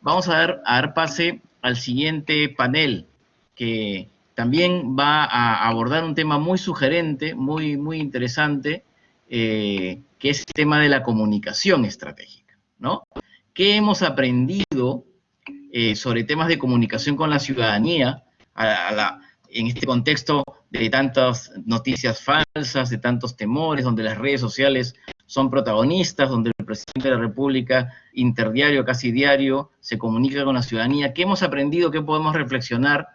vamos a dar pase al siguiente panel, que también va a abordar un tema muy sugerente, muy interesante, que es el tema de la comunicación estratégica, ¿no? ¿Qué hemos aprendido sobre temas de comunicación con la ciudadanía en este contexto de tantas noticias falsas, de tantos temores, donde las redes sociales son protagonistas, donde el presidente de la República, interdiario, casi diario, se comunica con la ciudadanía? ¿Qué hemos aprendido? ¿Qué podemos reflexionar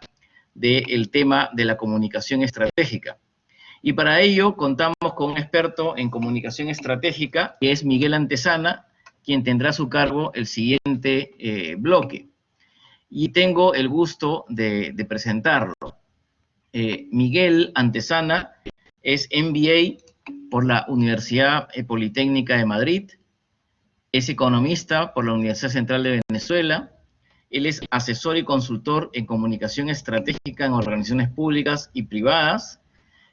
del tema de la comunicación estratégica? Y para ello contamos con un experto en comunicación estratégica, que es Miguel Antezana, quien tendrá a su cargo el siguiente bloque. Y tengo el gusto de presentarlo. Miguel Antezana es MBA por la Universidad Politécnica de Madrid, es economista por la Universidad Central de Venezuela, él es asesor y consultor en comunicación estratégica en organizaciones públicas y privadas,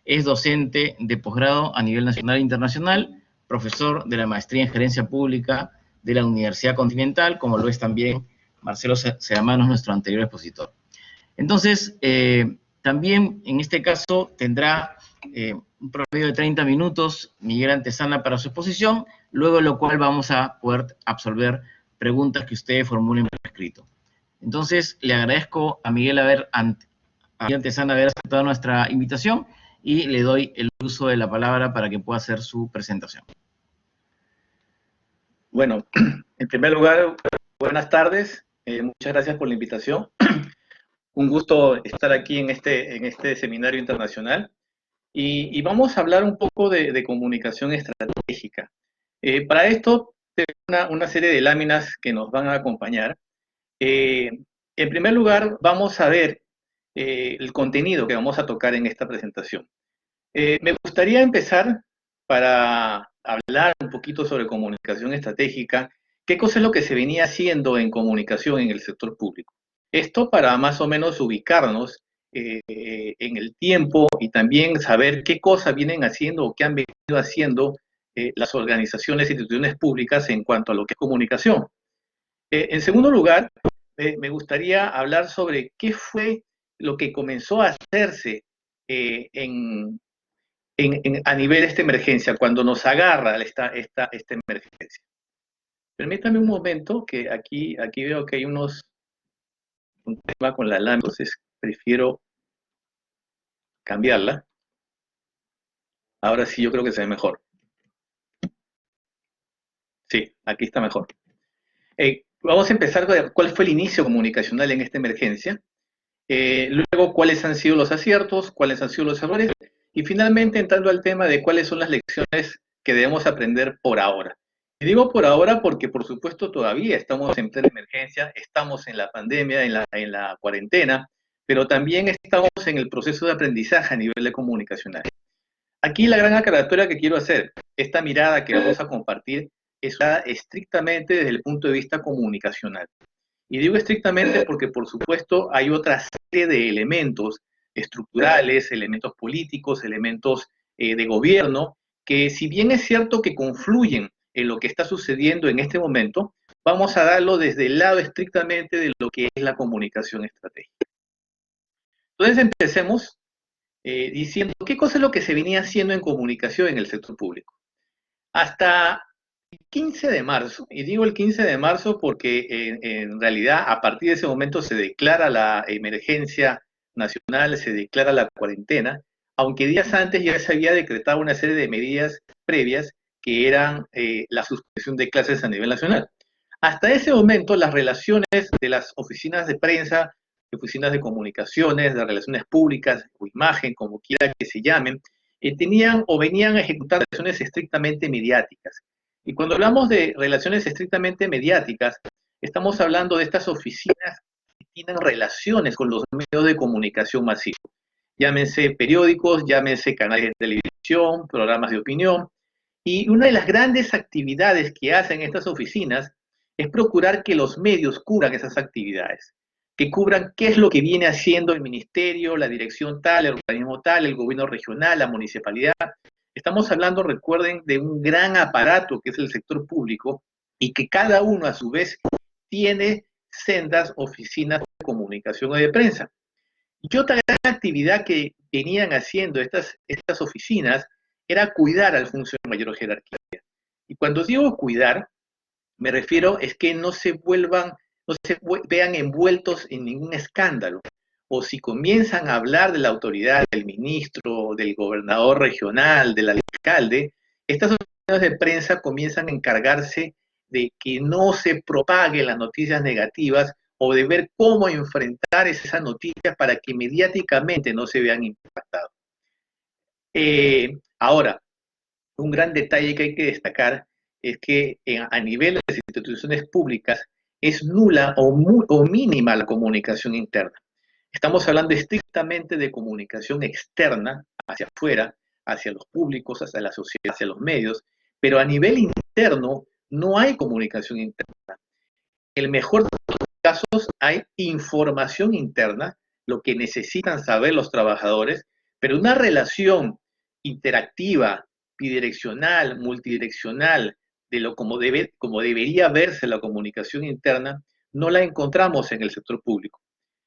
es docente de posgrado a nivel nacional e internacional, profesor de la maestría en gerencia pública de la Universidad Continental, como lo es también Marcelo Sedamanos, nuestro anterior expositor. Entonces, también en este caso tendrá un promedio de 30 minutos Miguel Antezana para su exposición, luego de lo cual vamos a poder absolver preguntas que ustedes formulen por escrito. Entonces, le agradezco a Miguel Antezana haber aceptado nuestra invitación y le doy el uso de la palabra para que pueda hacer su presentación. Bueno, en primer lugar, buenas tardes. Muchas gracias por la invitación. Un gusto estar aquí en este seminario internacional. Y vamos a hablar un poco de comunicación estratégica. Para esto, tengo una serie de láminas que nos van a acompañar. En primer lugar, vamos a ver el contenido que vamos a tocar en esta presentación. Me gustaría empezar para hablar un poquito sobre comunicación estratégica, qué cosa es lo que se venía haciendo en comunicación en el sector público. Esto para más o menos ubicarnos en el tiempo y también saber qué cosas vienen haciendo o qué han venido haciendo las organizaciones e instituciones públicas en cuanto a lo que es comunicación. En segundo lugar, me gustaría hablar sobre qué fue lo que comenzó a hacerse a nivel de esta emergencia, cuando nos agarra esta emergencia. Permítame un momento, que aquí veo que hay un tema con la lámina, entonces prefiero cambiarla. Ahora sí, yo creo que se ve mejor. Sí, aquí está mejor. Vamos a empezar con cuál fue el inicio comunicacional en esta emergencia. Luego, cuáles han sido los aciertos, cuáles han sido los errores. Y finalmente, entrando al tema de cuáles son las lecciones que debemos aprender por ahora. Y digo por ahora porque, por supuesto, todavía estamos en plena emergencia, estamos en la pandemia, en la cuarentena, pero también estamos en el proceso de aprendizaje a nivel de comunicacional. Aquí la gran aclaratoria que quiero hacer, esta mirada que vamos a compartir, es estrictamente desde el punto de vista comunicacional. Y digo estrictamente porque, por supuesto, hay otra serie de elementos estructurales, elementos políticos, elementos de gobierno, que si bien es cierto que confluyen en lo que está sucediendo en este momento, vamos a darlo desde el lado estrictamente de lo que es la comunicación estratégica. Entonces empecemos diciendo qué cosa es lo que se venía haciendo en comunicación en el sector público. Hasta el 15 de marzo, y digo el 15 de marzo porque en realidad a partir de ese momento se declara la emergencia nacional, se declara la cuarentena, aunque días antes ya se había decretado una serie de medidas previas que eran la suspensión de clases a nivel nacional. Hasta ese momento las relaciones de las oficinas de prensa, oficinas de comunicaciones, de relaciones públicas o imagen, como quiera que se llamen, tenían o venían a ejecutar relaciones estrictamente mediáticas. Y cuando hablamos de relaciones estrictamente mediáticas, estamos hablando de estas oficinas que tienen relaciones con los medios de comunicación masivos. Llámense periódicos, llámense canales de televisión, programas de opinión. Y una de las grandes actividades que hacen estas oficinas es procurar que los medios cubran esas actividades, que cubran qué es lo que viene haciendo el ministerio, la dirección tal, el organismo tal, el gobierno regional, la municipalidad. Estamos hablando, recuerden, de un gran aparato que es el sector público y que cada uno a su vez tiene sendas oficinas de comunicación o de prensa. Y otra gran actividad que venían haciendo estas oficinas era cuidar al funcionario de mayor jerarquía. Y cuando digo cuidar, me refiero es que no se vean envueltos en ningún escándalo. O si comienzan a hablar de la autoridad, del ministro, del gobernador regional, del alcalde, estas oficinas de prensa comienzan a encargarse de que no se propaguen las noticias negativas o de ver cómo enfrentar esas noticias para que mediáticamente no se vean impactados. Ahora, un gran detalle que hay que destacar es que a nivel de las instituciones públicas es nula o mínima la comunicación interna. Estamos hablando estrictamente de comunicación externa, hacia afuera, hacia los públicos, hacia la sociedad, hacia los medios, pero a nivel interno no hay comunicación interna. En el mejor de los casos hay información interna, lo que necesitan saber los trabajadores, pero una relación interactiva, bidireccional, multidireccional, como debería verse la comunicación interna, no la encontramos en el sector público.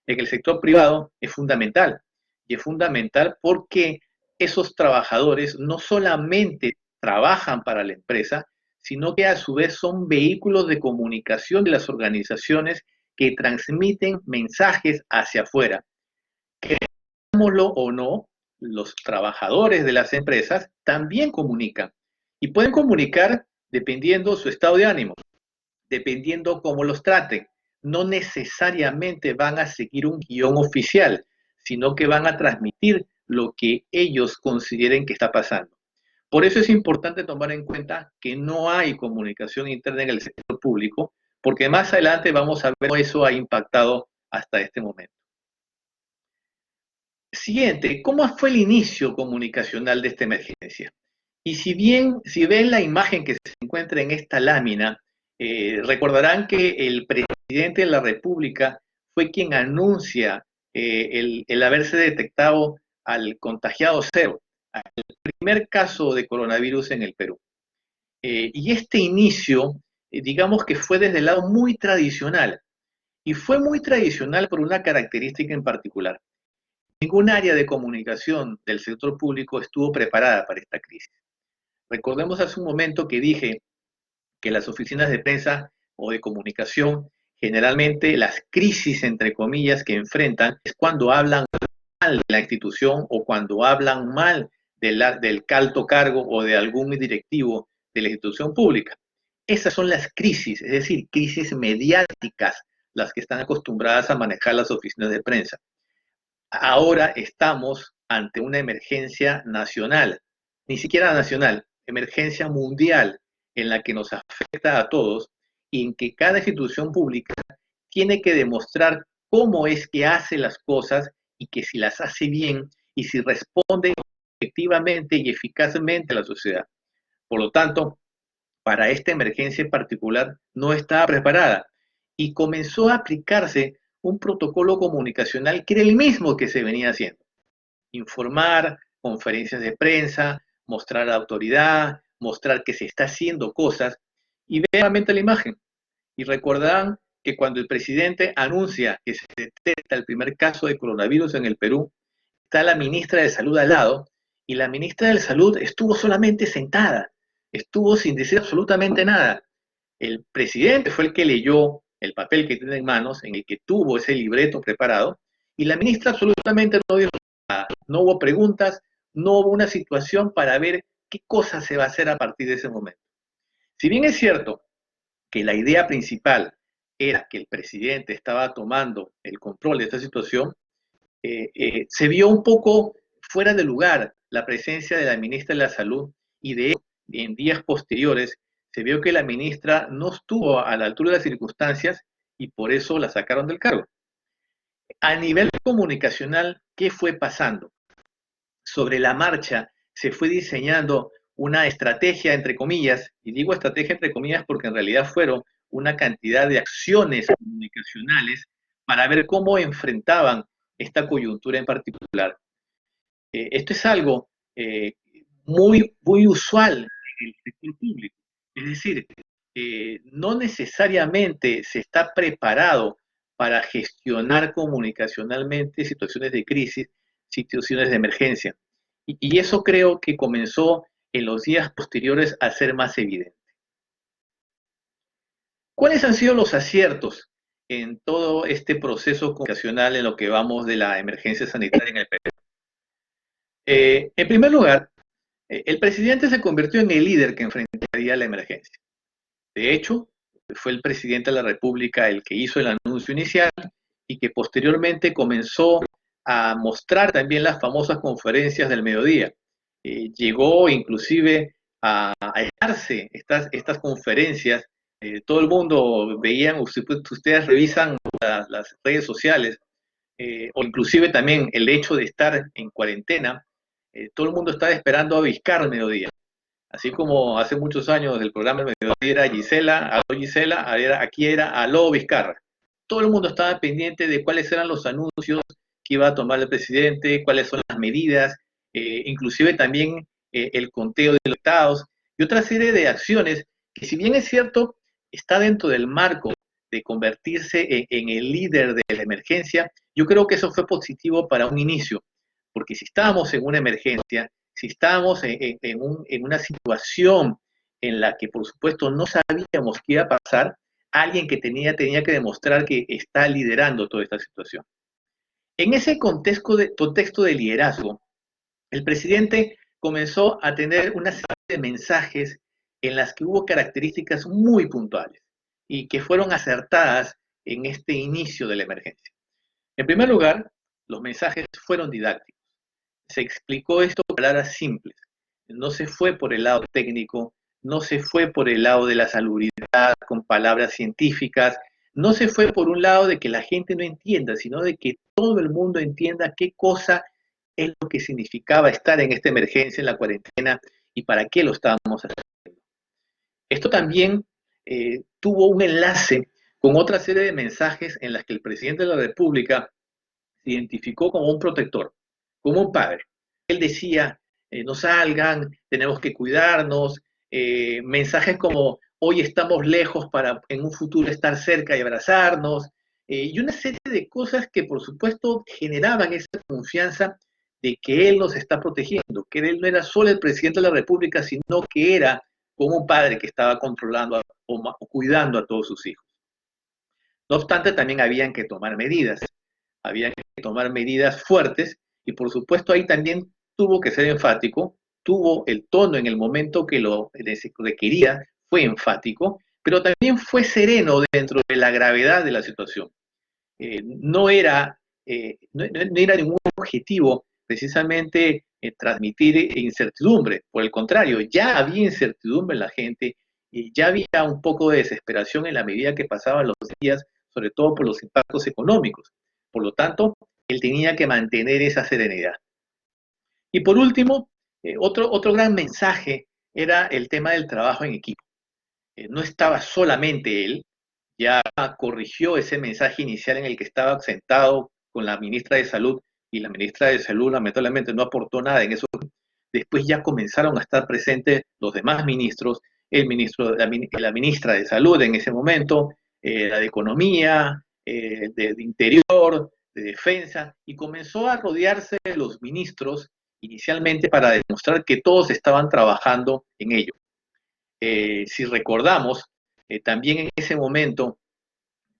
En el sector privado es fundamental, y es fundamental porque esos trabajadores no solamente trabajan para la empresa, sino que a su vez son vehículos de comunicación de las organizaciones que transmiten mensajes hacia afuera. Creámoslo o no, los trabajadores de las empresas también comunican, y pueden comunicar dependiendo su estado de ánimo, dependiendo cómo los traten. No necesariamente van a seguir un guión oficial, sino que van a transmitir lo que ellos consideren que está pasando. Por eso es importante tomar en cuenta que no hay comunicación interna en el sector público, porque más adelante vamos a ver cómo eso ha impactado hasta este momento. Siguiente, ¿cómo fue el inicio comunicacional de esta emergencia? Y si ven la imagen que se encuentra en esta lámina, recordarán que el presidente de la República fue quien anuncia el haberse detectado al contagiado cero, al primer caso de coronavirus en el Perú. Y este inicio, digamos que fue desde el lado muy tradicional, y fue muy tradicional por una característica en particular. Ningún área de comunicación del sector público estuvo preparada para esta crisis. Recordemos hace un momento que dije que las oficinas de prensa o de comunicación, generalmente las crisis, entre comillas, que enfrentan es cuando hablan mal de la institución o cuando hablan mal del alto cargo o de algún directivo de la institución pública. Esas son las crisis, es decir, crisis mediáticas, las que están acostumbradas a manejar las oficinas de prensa. Ahora estamos ante una emergencia nacional, ni siquiera nacional, emergencia mundial, en la que nos afecta a todos y en que cada institución pública tiene que demostrar cómo es que hace las cosas y que si las hace bien y si responde efectivamente y eficazmente a la sociedad. Por lo tanto, para esta emergencia en particular no estaba preparada y comenzó a aplicarse un protocolo comunicacional que era el mismo que se venía haciendo. Informar, conferencias de prensa, mostrar a la autoridad, mostrar que se está haciendo cosas, y vean nuevamente la imagen. Y recordarán que cuando el presidente anuncia que se detecta el primer caso de coronavirus en el Perú, está la ministra de Salud al lado, y la ministra de Salud estuvo solamente sentada, estuvo sin decir absolutamente nada. El presidente fue el que leyó el papel que tiene en manos, en el que tuvo ese libreto preparado, y la ministra absolutamente no dijo nada. No hubo preguntas, no hubo una situación para ver qué cosa se va a hacer a partir de ese momento. Si bien es cierto que la idea principal era que el presidente estaba tomando el control de esta situación, se vio un poco fuera de lugar la presencia de la ministra de la Salud, y de hecho, en días posteriores se vio que la ministra no estuvo a la altura de las circunstancias y por eso la sacaron del cargo. A nivel comunicacional, ¿qué fue pasando? Sobre la marcha se fue diseñando una estrategia, entre comillas, y digo estrategia entre comillas porque en realidad fueron una cantidad de acciones comunicacionales para ver cómo enfrentaban esta coyuntura en particular. Esto es algo muy usual en el sector público. Es decir, no necesariamente se está preparado para gestionar comunicacionalmente situaciones de crisis, situaciones de emergencia. Y eso creo que comenzó en los días posteriores a ser más evidente. ¿Cuáles han sido los aciertos en todo este proceso comunicacional en lo que vamos de la emergencia sanitaria en el Perú? En primer lugar, el presidente se convirtió en el líder que enfrentaría la emergencia. De hecho, fue el presidente de la República el que hizo el anuncio inicial y que posteriormente comenzó a mostrar también las famosas conferencias del mediodía. Llegó inclusive a darse estas conferencias. Todo el mundo veían, ustedes revisan las redes sociales, o inclusive también el hecho de estar en cuarentena, todo el mundo estaba esperando a Vizcarra al mediodía. Así como hace muchos años el programa del mediodía era Gisela, aló Gisela, aquí era aló Vizcarra. Todo el mundo estaba pendiente de cuáles eran los anuncios que iba a tomar el presidente, cuáles son las medidas, inclusive también el conteo de los estados y otra serie de acciones que, si bien es cierto, está dentro del marco de convertirse en el líder de la emergencia, yo creo que eso fue positivo para un inicio, porque si estábamos en una emergencia, si estábamos en una situación en la que, por supuesto, no sabíamos qué iba a pasar, alguien que tenía que demostrar que está liderando toda esta situación. En ese contexto de liderazgo, el presidente comenzó a tener una serie de mensajes en las que hubo características muy puntuales y que fueron acertadas en este inicio de la emergencia. En primer lugar, los mensajes fueron didácticos. Se explicó esto con palabras simples. No se fue por el lado técnico, no se fue por el lado de la salubridad con palabras científicas, no se fue por un lado de que la gente no entienda, sino de que todo el mundo entienda qué cosa es lo que significaba estar en esta emergencia, en la cuarentena, y para qué lo estábamos haciendo. Esto también tuvo un enlace con otra serie de mensajes en las que el presidente de la República se identificó como un protector, como un padre. Él decía, no salgan, tenemos que cuidarnos, mensajes como hoy estamos lejos para en un futuro estar cerca y abrazarnos, y una serie de cosas que por supuesto generaban esa confianza de que él nos está protegiendo, que él no era solo el presidente de la República, sino que era como un padre que estaba controlando o cuidando a todos sus hijos. No obstante, también habían que tomar medidas. Había que tomar medidas fuertes y por supuesto ahí también tuvo que ser enfático, tuvo el tono en el momento que lo requería, fue enfático, pero también fue sereno dentro de la gravedad de la situación. No era ningún objetivo precisamente transmitir incertidumbre, por el contrario, ya había incertidumbre en la gente y ya había un poco de desesperación en la medida que pasaban los días, sobre todo por los impactos económicos. Por lo tanto, él tenía que mantener esa serenidad. Y por último, otro gran mensaje era el tema del trabajo en equipo. No estaba solamente él, ya corrigió ese mensaje inicial en el que estaba sentado con la ministra de Salud, y la ministra de Salud lamentablemente no aportó nada en eso. Después ya comenzaron a estar presentes los demás ministros, el ministro, la ministra de Salud en ese momento, la de Economía, de Interior, de Defensa, y comenzó a rodearse de los ministros inicialmente para demostrar que todos estaban trabajando en ello. Si recordamos, también en ese momento,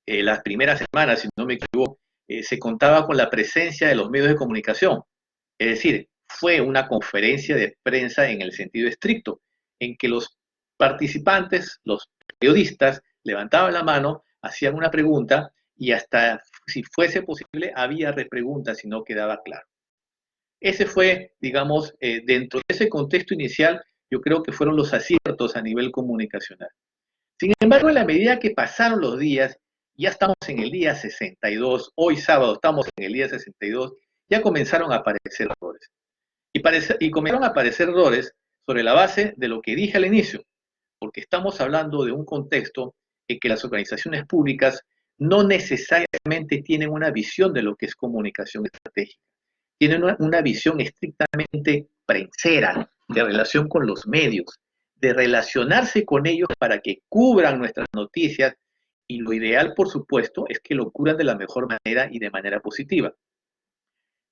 las primeras semanas, si no me equivoco, se contaba con la presencia de los medios de comunicación. Es decir, fue una conferencia de prensa en el sentido estricto, en que los participantes, los periodistas, levantaban la mano, hacían una pregunta y hasta si fuese posible había repreguntas si no quedaba claro. Ese fue, digamos, dentro de ese contexto inicial, yo creo que fueron los aciertos a nivel comunicacional. Sin embargo, en la medida que pasaron los días, ya estamos en el día 62, hoy sábado estamos en el día 62, ya comenzaron a aparecer errores. Y comenzaron a aparecer errores sobre la base de lo que dije al inicio, porque estamos hablando de un contexto en que las organizaciones públicas no necesariamente tienen una visión de lo que es comunicación estratégica. Tienen una visión estrictamente prensera de relación con los medios, de relacionarse con ellos para que cubran nuestras noticias Y lo ideal, por supuesto, es que lo curan de la mejor manera y de manera positiva.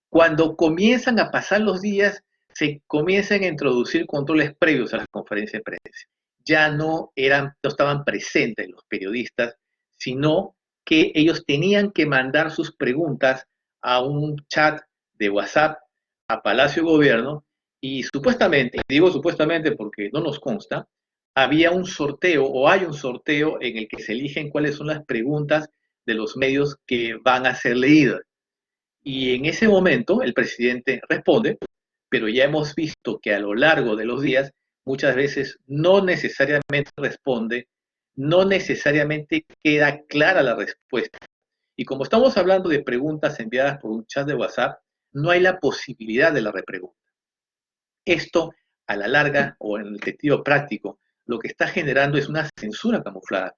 Cuando comienzan a pasar los días, se comienzan a introducir controles previos a las conferencias de prensa. Ya no estaban presentes los periodistas, sino que ellos tenían que mandar sus preguntas a un chat de WhatsApp a Palacio de Gobierno y supuestamente, y digo supuestamente porque no nos consta, había un sorteo o hay un sorteo en el que se eligen cuáles son las preguntas de los medios que van a ser leídas. Y en ese momento el presidente responde, pero ya hemos visto que a lo largo de los días muchas veces no necesariamente responde, no necesariamente queda clara la respuesta. Y como estamos hablando de preguntas enviadas por un chat de WhatsApp, no hay la posibilidad de la repregunta. Esto, a la larga o en el sentido práctico, lo que está generando es una censura camuflada.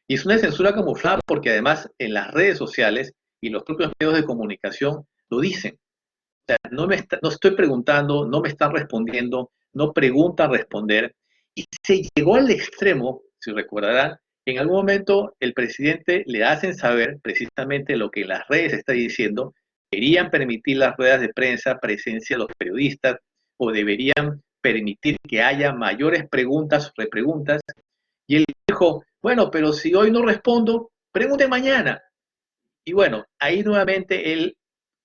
Y es una censura camuflada porque además en las redes sociales y los propios medios de comunicación lo dicen. O sea, no estoy preguntando, no me están respondiendo, no preguntan responder. Y se llegó al extremo, si recordarán, en algún momento el presidente le hacen saber precisamente lo que en las redes está diciendo, querían permitir las ruedas de prensa, presencia de los periodistas, o deberían permitir que haya mayores preguntas o repreguntas. Y él dijo, bueno, pero si hoy no respondo, pregunte mañana. Y bueno, ahí nuevamente él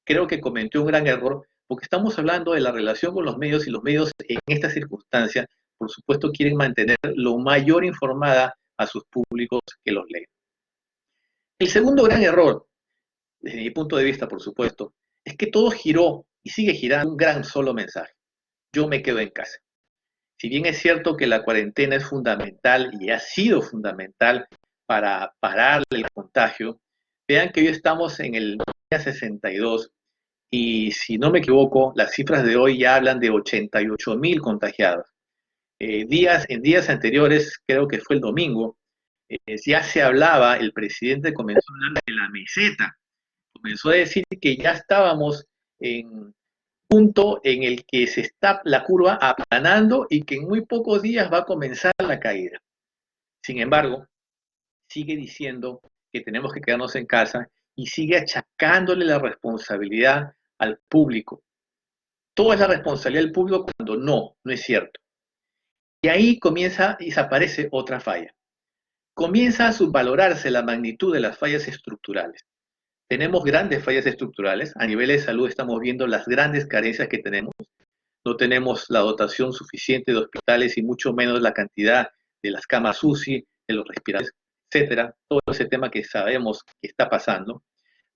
creo que cometió un gran error, porque estamos hablando de la relación con los medios y los medios en estas circunstancias, por supuesto, quieren mantener lo mayor informada a sus públicos que los leen. El segundo gran error, desde mi punto de vista, por supuesto, es que todo giró y sigue girando un gran solo mensaje. Yo me quedo en casa. Si bien es cierto que la cuarentena es fundamental y ha sido fundamental para parar el contagio, vean que hoy estamos en el día 62 y si no me equivoco, las cifras de hoy ya hablan de 88.000 contagiados. En días anteriores, creo que fue el domingo, ya se hablaba, el presidente comenzó a hablar de la meseta, comenzó a decir que ya estábamos en punto en el que se está la curva aplanando y que en muy pocos días va a comenzar la caída. Sin embargo, sigue diciendo que tenemos que quedarnos en casa y sigue achacándole la responsabilidad al público. Todo es la responsabilidad del público cuando no es cierto. Y ahí comienza y desaparece otra falla. Comienza a subvalorarse la magnitud de las fallas estructurales. Tenemos grandes fallas estructurales. A nivel de salud estamos viendo las grandes carencias que tenemos. No tenemos la dotación suficiente de hospitales y mucho menos la cantidad de las camas UCI, de los respiradores, etcétera. Todo ese tema que sabemos que está pasando.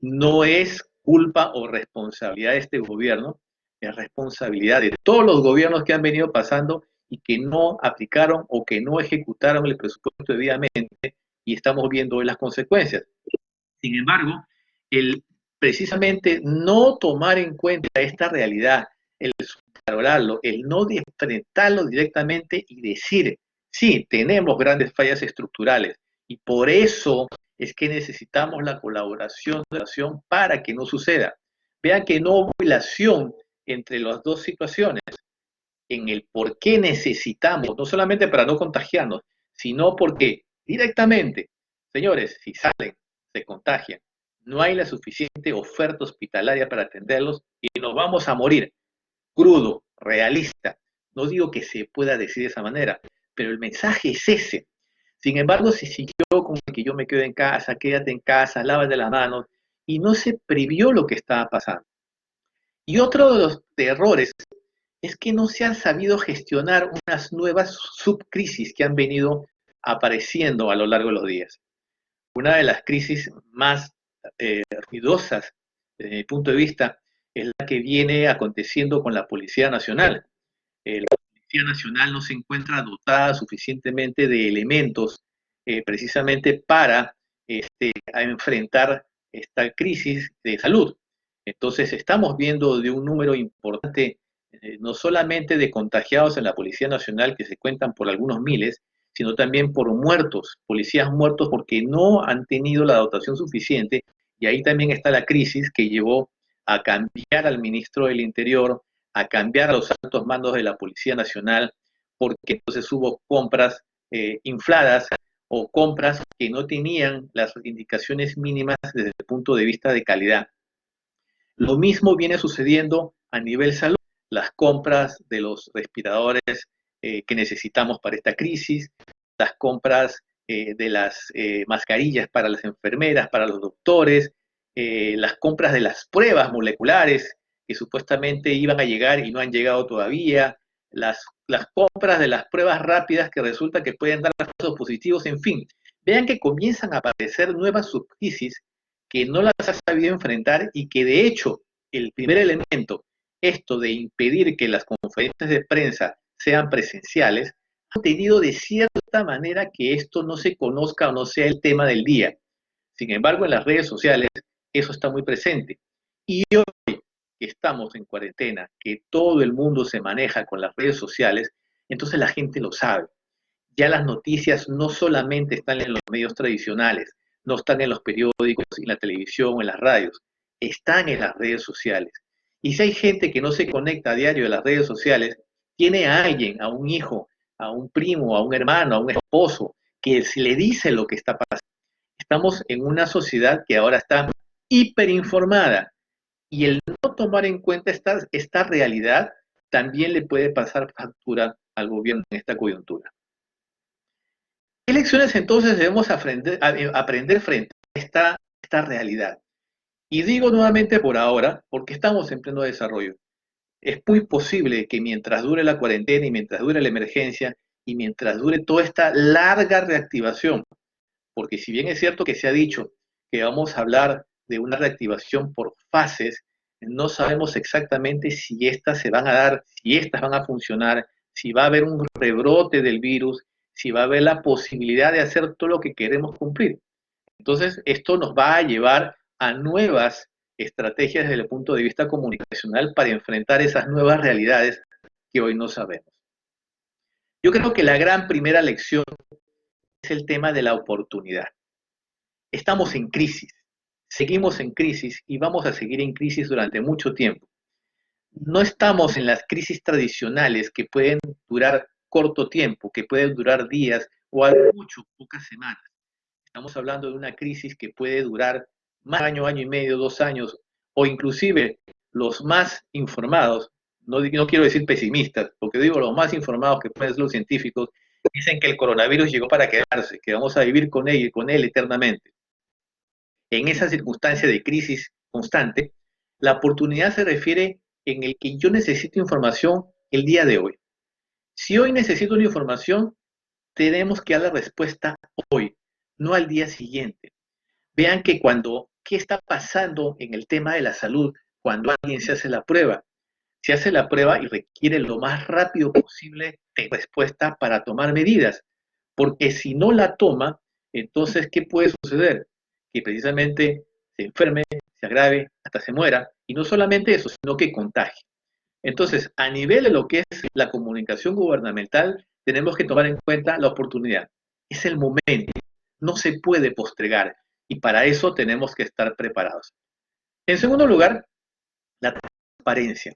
No es culpa o responsabilidad de este gobierno, es responsabilidad de todos los gobiernos que han venido pasando y que no aplicaron o que no ejecutaron el presupuesto debidamente y estamos viendo hoy las consecuencias. Sin embargo, el precisamente no tomar en cuenta esta realidad, el subvalorarlo, el no enfrentarlo directamente y decir, sí, tenemos grandes fallas estructurales y por eso es que necesitamos la colaboración de la nación para que no suceda. Vean que no hubo relación entre las dos situaciones, en el por qué necesitamos, no solamente para no contagiarnos, sino porque directamente, señores, si salen, se contagian, no hay la suficiente oferta hospitalaria para atenderlos y nos vamos a morir. Crudo, realista. No digo que se pueda decir de esa manera, pero el mensaje es ese. Sin embargo, se siguió con que yo me quedo en casa, quédate en casa, lávate las manos, y no se previó lo que estaba pasando. Y otro de los errores es que no se han sabido gestionar unas nuevas subcrisis que han venido apareciendo a lo largo de los días. Una de las crisis más ruidosas, desde mi punto de vista, es la que viene aconteciendo con la Policía Nacional. La Policía Nacional no se encuentra dotada suficientemente de elementos precisamente para enfrentar esta crisis de salud. Entonces estamos viendo de un número importante, no solamente de contagiados en la Policía Nacional, que se cuentan por algunos miles, sino también por muertos, policías muertos porque no han tenido la dotación suficiente, y ahí también está la crisis que llevó a cambiar al ministro del Interior, a cambiar a los altos mandos de la Policía Nacional, porque entonces hubo compras infladas, o compras que no tenían las indicaciones mínimas desde el punto de vista de calidad. Lo mismo viene sucediendo a nivel salud. Las compras de los respiradores que necesitamos para esta crisis, las compras de las mascarillas para las enfermeras, para los doctores, las compras de las pruebas moleculares que supuestamente iban a llegar y no han llegado todavía, las compras de las pruebas rápidas que resulta que pueden dar falsos positivos, en fin. Vean que comienzan a aparecer nuevas subcrisis que no las ha sabido enfrentar y que de hecho el primer elemento, esto de impedir que las conferencias de prensa sean presenciales, ha tenido de cierta manera que esto no se conozca o no sea el tema del día. Sin embargo, en las redes sociales eso está muy presente. Y hoy que estamos en cuarentena, que todo el mundo se maneja con las redes sociales, entonces la gente lo sabe. Ya las noticias no solamente están en los medios tradicionales, no están en los periódicos, en la televisión o en las radios, están en las redes sociales. Y si hay gente que no se conecta a diario a las redes sociales, tiene a alguien, a un hijo, a un primo, a un hermano, a un esposo, que se le dice lo que está pasando. Estamos en una sociedad que ahora está hiperinformada y el no tomar en cuenta esta realidad también le puede pasar factura al gobierno en esta coyuntura. ¿Qué lecciones entonces debemos aprender frente a esta realidad? Y digo nuevamente por ahora, porque estamos en pleno desarrollo. Es muy posible que mientras dure la cuarentena y mientras dure la emergencia y mientras dure toda esta larga reactivación, porque si bien es cierto que se ha dicho que vamos a hablar de una reactivación por fases, no sabemos exactamente si estas se van a dar, si estas van a funcionar, si va a haber un rebrote del virus, si va a haber la posibilidad de hacer todo lo que queremos cumplir. Entonces, esto nos va a llevar a nuevas estrategias desde el punto de vista comunicacional para enfrentar esas nuevas realidades que hoy no sabemos. Yo creo que la gran primera lección es el tema de la oportunidad. Estamos en crisis, seguimos en crisis y vamos a seguir en crisis durante mucho tiempo. No estamos en las crisis tradicionales que pueden durar corto tiempo, que pueden durar días o a mucho pocas semanas. Estamos hablando de una crisis que puede durar más de año, año y medio, 2 años, o inclusive los más informados, no quiero decir pesimistas, porque digo los más informados que pueden ser los científicos, dicen que el coronavirus llegó para quedarse, que vamos a vivir con él eternamente. En esa circunstancia de crisis constante, la oportunidad se refiere en el que yo necesito información el día de hoy. Si hoy necesito una información, tenemos que dar la respuesta hoy, no al día siguiente. Vean que ¿qué está pasando en el tema de la salud cuando alguien se hace la prueba? Se hace la prueba y requiere lo más rápido posible de respuesta para tomar medidas, porque si no la toma, entonces, ¿qué puede suceder? Que precisamente se enferme, se agrave, hasta se muera, y no solamente eso, sino que contagie. Entonces, a nivel de lo que es la comunicación gubernamental, tenemos que tomar en cuenta la oportunidad. Es el momento, no se puede postergar, y para eso tenemos que estar preparados. En segundo lugar, la transparencia.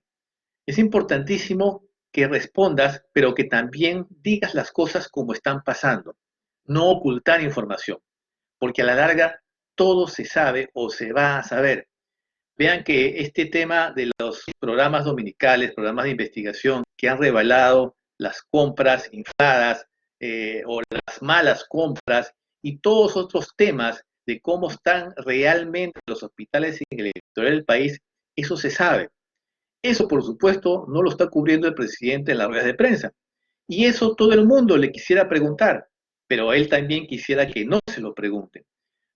Es importantísimo que respondas, pero que también digas las cosas como están pasando. No ocultar información, porque a la larga todo se sabe o se va a saber. Vean que este tema de los programas dominicales, programas de investigación que han revelado las compras infladas o las malas compras y todos otros temas de cómo están realmente los hospitales en el interior del país, eso se sabe. Eso, por supuesto, no lo está cubriendo el presidente en las ruedas de prensa. Y eso todo el mundo le quisiera preguntar, pero él también quisiera que no se lo pregunten.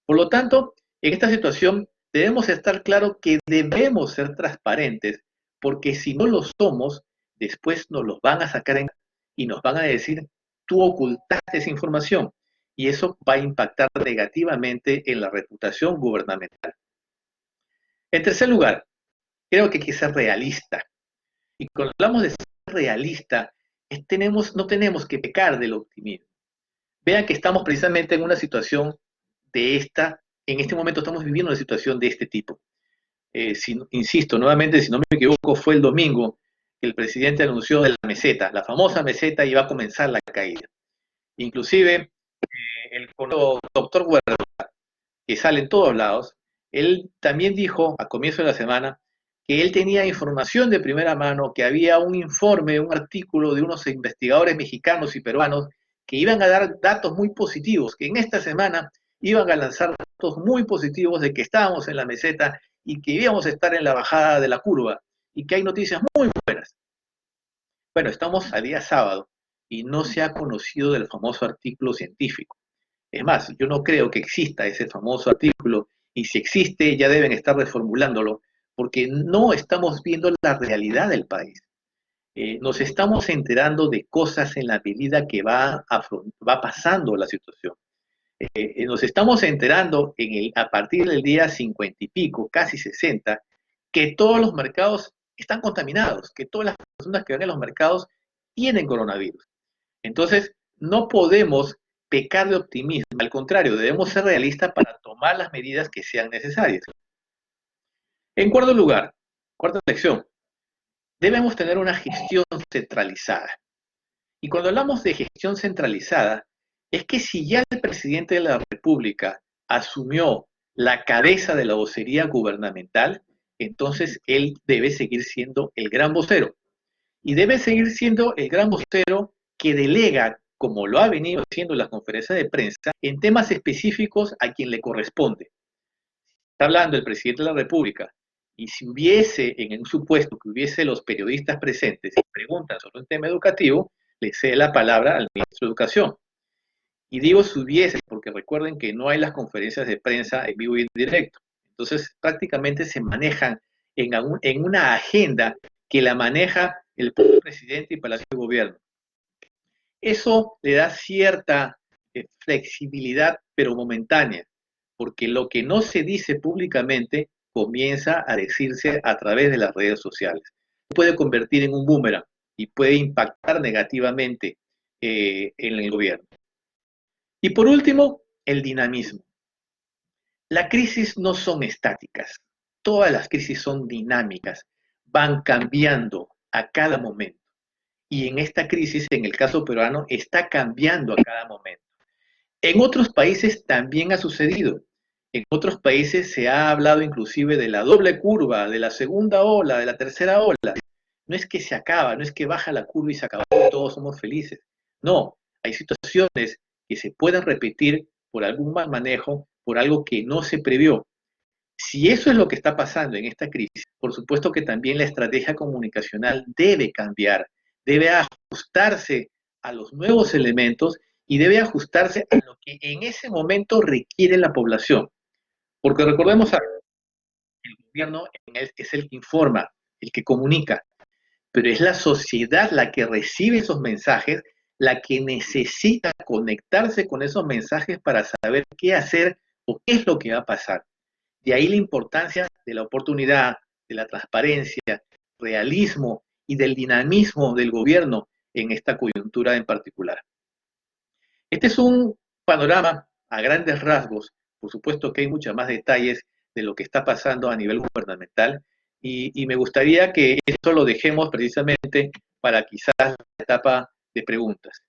Por lo tanto, en esta situación debemos estar claros que debemos ser transparentes, porque si no lo somos, después nos los van a sacar y nos van a decir, tú ocultaste esa información, y eso va a impactar negativamente en la reputación gubernamental. En tercer lugar, creo que hay que ser realista. Y cuando hablamos de ser realista, no tenemos que pecar del optimismo. Vean que estamos precisamente en una situación en este momento estamos viviendo una situación de este tipo. Insisto, nuevamente, si no me equivoco, fue el domingo que el presidente anunció de la meseta, la famosa meseta, y va a comenzar la caída. Inclusive, el doctor Huerta, que sale en todos lados, él también dijo a comienzo de la semana que él tenía información de primera mano, que había un informe, un artículo de unos investigadores mexicanos y peruanos que iban a dar datos muy positivos, que en esta semana iban a lanzar datos muy positivos de que estábamos en la meseta y que íbamos a estar en la bajada de la curva y que hay noticias muy buenas. Bueno, estamos a día sábado y no se ha conocido del famoso artículo científico. Es más, yo no creo que exista ese famoso artículo y si existe ya deben estar reformulándolo porque no estamos viendo la realidad del país. Nos estamos enterando de cosas en la medida que va pasando la situación. Nos estamos enterando a partir del día 50 y pico, casi 60, que todos los mercados están contaminados, que todas las personas que van a los mercados tienen coronavirus. Entonces, no podemos pecar de optimismo, al contrario, debemos ser realistas para tomar las medidas que sean necesarias. En cuarto lugar, cuarta lección, debemos tener una gestión centralizada. Y cuando hablamos de gestión centralizada, es que si ya el presidente de la República asumió la cabeza de la vocería gubernamental, entonces él debe seguir siendo el gran vocero. Y debe seguir siendo el gran vocero que delega, como lo ha venido haciendo en las conferencias de prensa, en temas específicos a quien le corresponde. Está hablando el presidente de la República, y si hubiese, en un supuesto que hubiese los periodistas presentes y preguntan sobre un tema educativo, le cede la palabra al ministro de Educación. Y digo si hubiese, porque recuerden que no hay las conferencias de prensa en vivo y en directo. Entonces, prácticamente se manejan en una agenda que la maneja el propio presidente y Palacio de Gobierno. Eso le da cierta flexibilidad, pero momentánea, porque lo que no se dice públicamente comienza a decirse a través de las redes sociales. Puede convertir en un boomerang y puede impactar negativamente en el gobierno. Y por último, el dinamismo. Las crisis no son estáticas, todas las crisis son dinámicas, van cambiando a cada momento. Y en esta crisis, en el caso peruano, está cambiando a cada momento. En otros países también ha sucedido. En otros países se ha hablado inclusive de la doble curva, de la segunda ola, de la tercera ola. No es que se acaba, no es que baja la curva y se acabó y todos somos felices. No, hay situaciones que se pueden repetir por algún mal manejo, por algo que no se previó. Si eso es lo que está pasando en esta crisis, por supuesto que también la estrategia comunicacional debe cambiar, debe ajustarse a los nuevos elementos y debe ajustarse a lo que en ese momento requiere la población. Porque recordemos algo, el gobierno es el que informa, el que comunica, pero es la sociedad la que recibe esos mensajes, la que necesita conectarse con esos mensajes para saber qué hacer o qué es lo que va a pasar. De ahí la importancia de la oportunidad, de la transparencia, realismo y del dinamismo del gobierno en esta coyuntura en particular. Este es un panorama a grandes rasgos. Por supuesto que hay muchos más detalles de lo que está pasando a nivel gubernamental y me gustaría que eso lo dejemos precisamente para quizás la etapa de preguntas.